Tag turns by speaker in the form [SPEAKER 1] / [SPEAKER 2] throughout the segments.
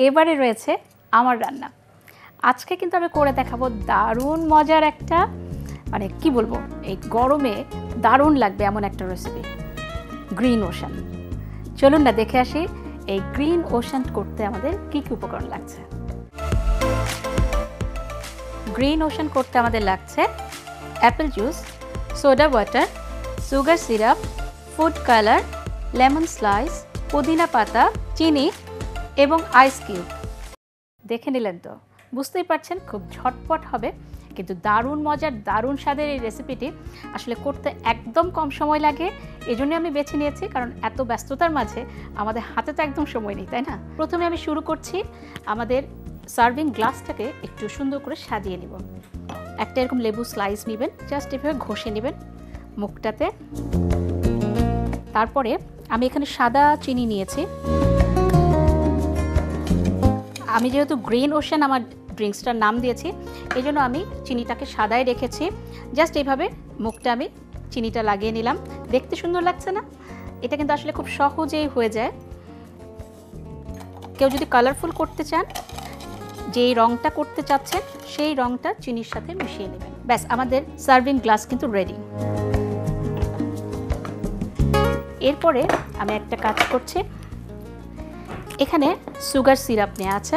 [SPEAKER 1] এবারে রয়েছে আমার রান্না। আজকে কিন্তু আমি করে দেখাবো দারুণ মজার একটা, মানে কি বলবো, এই গরমে দারুণ লাগবে এমন একটা রেসিপি, গ্রিন ওশান। চলুন না দেখে আসি এই গ্রিন ওশান করতে আমাদের কি কি উপকরণ লাগছে। গ্রিন ওশান করতে আমাদের লাগছে Apple juice, soda water, sugar syrup, food colour, lemon slice, পুদিনা পাতা, চিনি এবং আইস কিউব। দেখে নিলেন তো, বুঝতেই পারছেন খুব ঝটপট হবে, কিন্তু দারুণ মজার দারুণ স্বাদের এই রেসিপিটি আসলে করতে একদম কম সময় লাগে। এই জন্য আমি বেছে নিয়েছি, কারণ এত ব্যস্ততার মাঝে আমাদের হাতে তো একদম সময় নেই, তাই না? প্রথমে আমি শুরু করছি, আমাদের সার্ভিং গ্লাসটাকে একটু সুন্দর করে সাজিয়ে নিব। একটা এরকম লেবু স্লাইস নেবেন, জাস্ট এভাবে ঘষে নেবেন মুখটাতে। তারপরে আমি এখানে সাদা চিনি নিয়েছি। আমি যেহেতু গ্রিন ওশান আমার ড্রিঙ্কসটার নাম দিয়েছি, এই জন্য আমি চিনিটাকে সাদায় রেখেছি। জাস্ট এইভাবে মুখটা আমি চিনিটা লাগিয়ে নিলাম। দেখতে সুন্দর লাগছে না? এটা কিন্তু আসলে খুব সহজেই হয়ে যায়। কেউ যদি কালারফুল করতে চান, যেই রঙটা করতে চাচ্ছেন সেই রঙটা চিনির সাথে মিশিয়ে নেবেন। ব্যাস, আমাদের সার্ভিং গ্লাস কিন্তু রেডি। এরপরে আমি একটা কাজ করছি, এখানে সুগার সিরাপ নেওয়া আছে।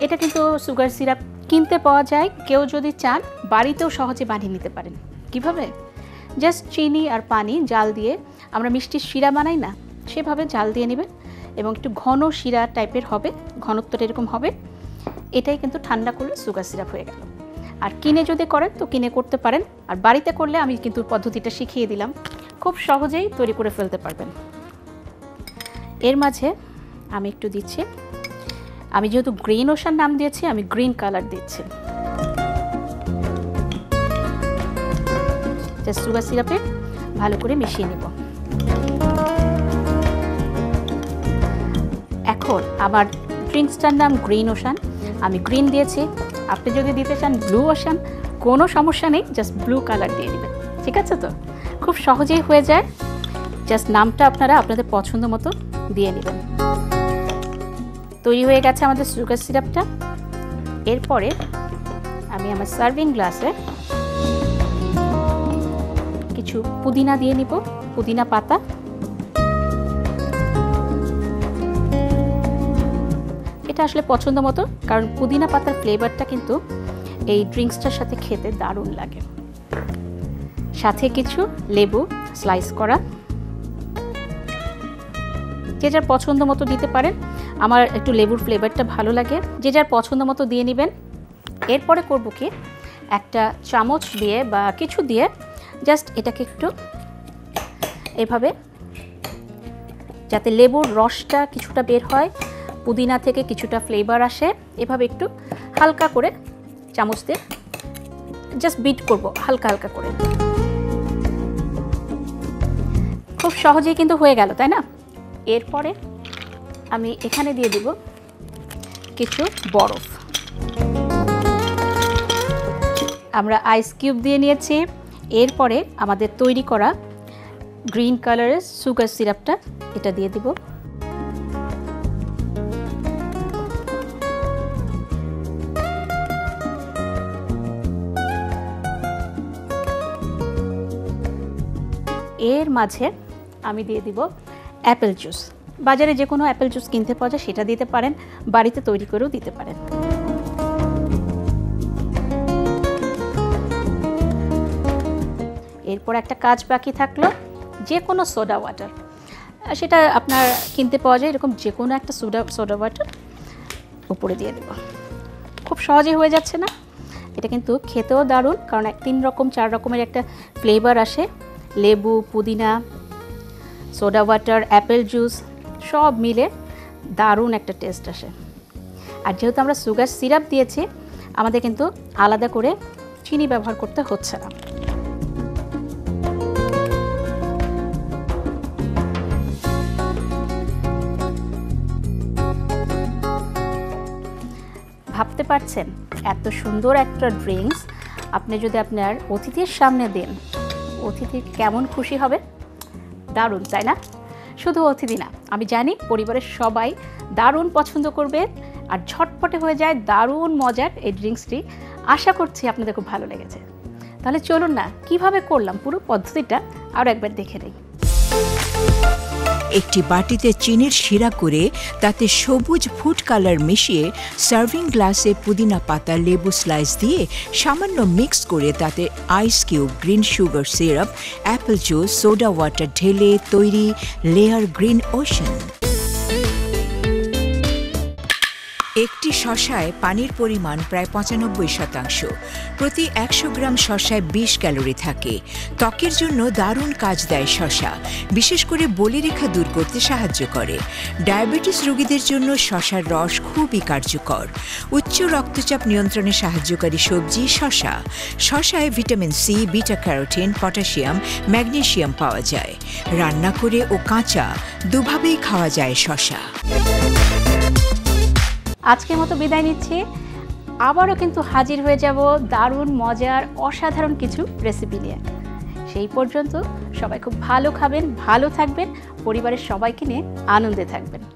[SPEAKER 1] এটা কিন্তু সুগার সিরাপ কিনতে পাওয়া যায়, কেউ যদি চান বাড়িতেও সহজে বানিয়ে নিতে পারেন। কিভাবে? জাস্ট চিনি আর পানি জাল দিয়ে, আমরা মিষ্টির শিরা বানাই না, সেভাবে জাল দিয়ে নেবেন এবং একটু ঘন শিরা টাইপের হবে, ঘনত্বটা এরকম হবে। এটাই কিন্তু ঠান্ডা করলে সুগার সিরাপ হয়ে গেল। আর কিনে যদি করেন তো কিনে করতে পারেন, আর বাড়িতে করলে আমি কিন্তু পদ্ধতিটা শিখিয়ে দিলাম, খুব সহজেই তৈরি করে ফেলতে পারবেন। এর মাঝে আমি একটু দিচ্ছি, আমি যেহেতু গ্রিন ওশান নাম দিয়েছি, আমি গ্রিন কালার দিচ্ছি। জাস্ট সুগার সিরাপে ভালো করে মিশিয়ে নেব। এখন আমার ড্রিঙ্কসটার নাম গ্রিন ওশান, আমি গ্রিন দিয়েছি। আপনি যদি দিতে চান ব্লু ওশান, কোনো সমস্যা নেই, জাস্ট ব্লু কালার দিয়ে নেবেন। ঠিক আছে তো? খুব সহজেই হয়ে যায়। জাস্ট নামটা আপনারা আপনাদের পছন্দ মতো দিয়ে নেবেন। তৈরি হয়ে গেছে আমাদের সুগার সিরাপটা। এরপরে আমি আমার সার্ভিং গ্লাসে কিছু পুদিনা দিয়ে নিব, পুদিনা পাতা। এটা আসলে পছন্দ মতো, কারণ পুদিনা পাতার ফ্লেভারটা কিন্তু এই ড্রিঙ্কসটার সাথে খেতে দারুণ লাগে। সাথে কিছু লেবু স্লাইস করা, যে যার পছন্দ মতো দিতে পারেন। আমার একটু লেবুর ফ্লেভারটা ভালো লাগে, যে যার পছন্দ মতো দিয়ে নেবেন। এরপরে করব কি, একটা চামচ দিয়ে বা কিছু দিয়ে জাস্ট এটাকে একটু এভাবে, যাতে লেবুর রসটা কিছুটা বের হয়, পুদিনা থেকে কিছুটা ফ্লেভার আসে, এভাবে একটু হালকা করে চামচ দিয়ে জাস্ট বিট করব, হালকা হালকা করে। খুব সহজেই কিন্তু হয়ে গেল, তাই না? এরপরে আমি এখানে দিয়ে দিব কিছু বরফ। আমরা আইস কিউব দিয়ে নিয়েছি। এরপরে আমাদের তৈরি করা গ্রিন কালারের সুগার সিরাপটা এটা দিয়ে দিব। এর মাঝে আমি দিয়ে দিব অ্যাপেল জুস। বাজারে যে কোনো অ্যাপেল জুস কিনতে পাওয়া যায়, সেটা দিতে পারেন, বাড়িতে তৈরি করেও দিতে পারেন। এরপর একটা কাজ বাকি থাকলো, যে কোনো সোডা ওয়াটার, সেটা আপনার কিনতে পাওয়া যায়, এরকম যে কোনো একটা সোডা ওয়াটার উপরে দিয়ে দেব। খুব সহজেই হয়ে যাচ্ছে না? এটা কিন্তু খেতেও দারুণ, কারণ 3-4 রকমের একটা ফ্লেভার আসে, লেবু, পুদিনা, সোডা ওয়াটার, অ্যাপেল জুস সব মিলে দারুণ একটা টেস্ট আসে। আর যেহেতু আমরা সুগার সিরাপ দিয়েছি, আমাদের কিন্তু আলাদা করে চিনি ব্যবহার করতে হচ্ছে না। ভাবতে পারছেন, এত সুন্দর একটা ড্রিঙ্কস আপনি যদি আপনার অতিথির সামনে দেন, অতিথি কেমন খুশি হবে? দারুণ, তাই না? শুধু অতিথি না, আমি জানি পরিবারের সবাই দারুণ পছন্দ করবে আর ঝটপটে হয়ে যায় দারুণ মজার এই ড্রিঙ্কসটি। আশা করছি আপনাদের খুব ভালো লেগেছে। তাহলে চলুন না কিভাবে করলাম পুরো পদ্ধতিটা আরও একবার দেখে নিই।
[SPEAKER 2] একটি বাটিতে চিনির শিরা করে তাতে সবুজ ফুড কালার মিশিয়ে সার্ভিং গ্লাসে পুদিনা পাতা, লেবু স্লাইস দিয়ে সামান্য মিক্স করে তাতে ice cube, green sugar syrup, apple juice, soda water ঢেলে তৈরি লেয়ার গ্রিন ওশান। একটি শসায় পানির পরিমাণ প্রায় ৯৫%। প্রতি ১০০ গ্রাম শসায় ২০ ক্যালোরি থাকে। ত্বকের জন্য দারুণ কাজ দেয় শসা, বিশেষ করে বলিরেখা দূর করতে সাহায্য করে। ডায়াবেটিস রোগীদের জন্য শসার রস খুবই কার্যকর। উচ্চ রক্তচাপ নিয়ন্ত্রণে সাহায্যকারী সবজি শসা। শসায় vitamin C, beta carotene, potassium, magnesium পাওয়া যায়। রান্না করে ও কাঁচা দুভাবেই খাওয়া যায় শসা।
[SPEAKER 1] আজকের মতো বিদায় নিচ্ছি। আবারও কিন্তু হাজির হয়ে যাব দারুণ মজার অসাধারণ কিছু রেসিপি নিয়ে। সেই পর্যন্ত সবাই খুব ভালো খাবেন, ভালো থাকবেন, পরিবারের সবাইকে নিয়ে আনন্দে থাকবেন।